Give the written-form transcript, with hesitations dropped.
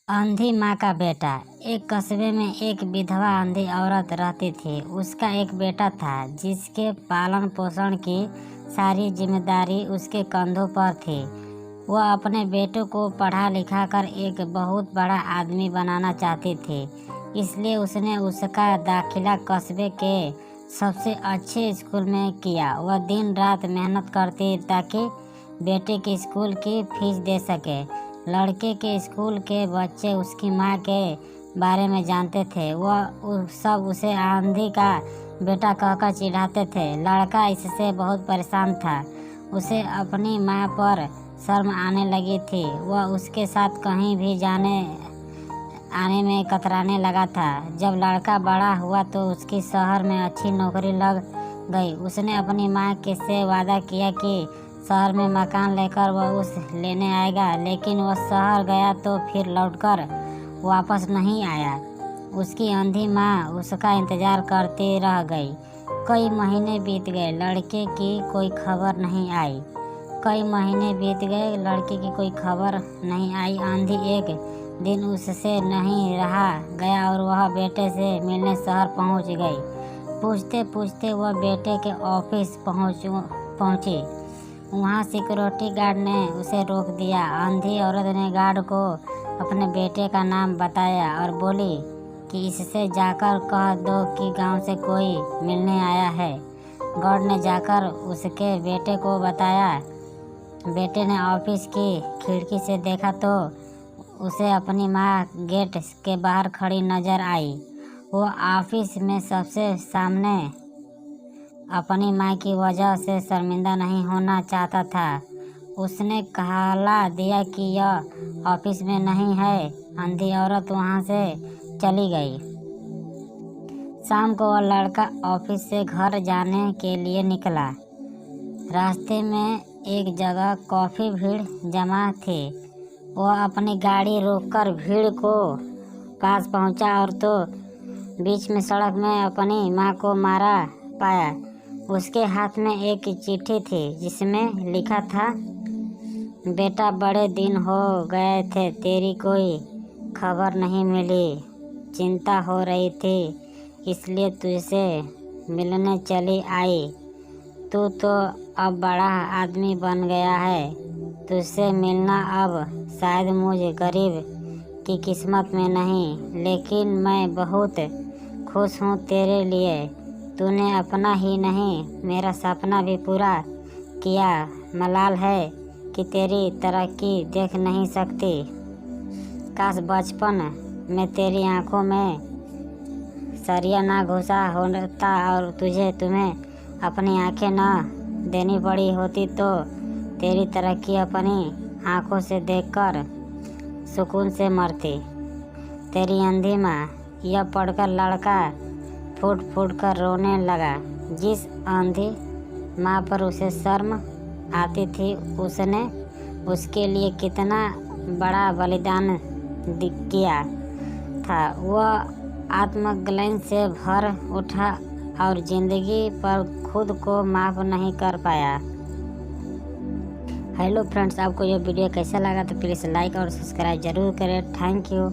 अंधी माँ का बेटा। एक कस्बे में एक विधवा अंधी औरत रहती थी। उसका एक बेटा था जिसके पालन पोषण की सारी जिम्मेदारी उसके कंधों पर थी। वह अपने बेटे को पढ़ा लिखा कर एक बहुत बड़ा आदमी बनाना चाहती थी, इसलिए उसने उसका दाखिला कस्बे के सबसे अच्छे स्कूल में किया। वह दिन रात मेहनत करती ताकि बेटे की स्कूल की फीस दे सके। लड़के के स्कूल के बच्चे उसकी माँ के बारे में जानते थे। वह सब उसे आंधी का बेटा कहकर चिढ़ाते थे। लड़का इससे बहुत परेशान था। उसे अपनी माँ पर शर्म आने लगी थी। वह उसके साथ कहीं भी जाने आने में कतराने लगा था। जब लड़का बड़ा हुआ तो उसकी शहर में अच्छी नौकरी लग गई। उसने अपनी माँ से वादा किया कि शहर में मकान लेकर वह उसे लेने आएगा, लेकिन वह शहर गया तो फिर लौटकर वापस नहीं आया। उसकी अंधी माँ उसका इंतजार करती रह गई। कई महीने बीत गए, लड़के की कोई खबर नहीं आई। कई महीने बीत गए, लड़के की कोई खबर नहीं आई। आंधी एक दिन उससे नहीं रहा गया और वह बेटे से मिलने शहर पहुंच गई। पूछते पूछते वह बेटे के ऑफिस पहुंची। वहाँ सिक्योरिटी गार्ड ने उसे रोक दिया। अंधी औरत ने गार्ड को अपने बेटे का नाम बताया और बोली कि इससे जाकर कह दो कि गांव से कोई मिलने आया है। गार्ड ने जाकर उसके बेटे को बताया। बेटे ने ऑफिस की खिड़की से देखा तो उसे अपनी माँ गेट के बाहर खड़ी नजर आई। वो ऑफिस में सबसे सामने अपनी माँ की वजह से शर्मिंदा नहीं होना चाहता था। उसने कहला दिया कि यह ऑफिस में नहीं है। अंधी औरत वहाँ से चली गई। शाम को वह लड़का ऑफिस से घर जाने के लिए निकला। रास्ते में एक जगह काफ़ी भीड़ जमा थी। वह अपनी गाड़ी रोककर भीड़ को पास पहुँचा और तो बीच में सड़क में अपनी माँ को मारा पाया। उसके हाथ में एक चिट्ठी थी जिसमें लिखा था, बेटा बड़े दिन हो गए थे, तेरी कोई खबर नहीं मिली। चिंता हो रही थी इसलिए तुझसे मिलने चली आई। तू तो अब बड़ा आदमी बन गया है। तुझसे मिलना अब शायद मुझे गरीब की किस्मत में नहीं, लेकिन मैं बहुत खुश हूँ तेरे लिए। तूने अपना ही नहीं मेरा सपना भी पूरा किया। मलाल है कि तेरी तरक्की देख नहीं सकती। काश बचपन में तेरी आंखों में सरिया ना घुसा होता और तुम्हें अपनी आंखें न देनी पड़ी होती तो तेरी तरक्की अपनी आंखों से देखकर सुकून से मरती। तेरी अंधी माँ। यह पढ़कर लड़का फूट फूट कर रोने लगा। जिस अंधी माँ पर उसे शर्म आती थी, उसने उसके लिए कितना बड़ा बलिदान किया था। वह आत्मग्लानि से भर उठा और जिंदगी पर खुद को माफ़ नहीं कर पाया। हेलो फ्रेंड्स, आपको यह वीडियो कैसा लगा तो प्लीज़ लाइक और सब्सक्राइब ज़रूर करें। Thank you.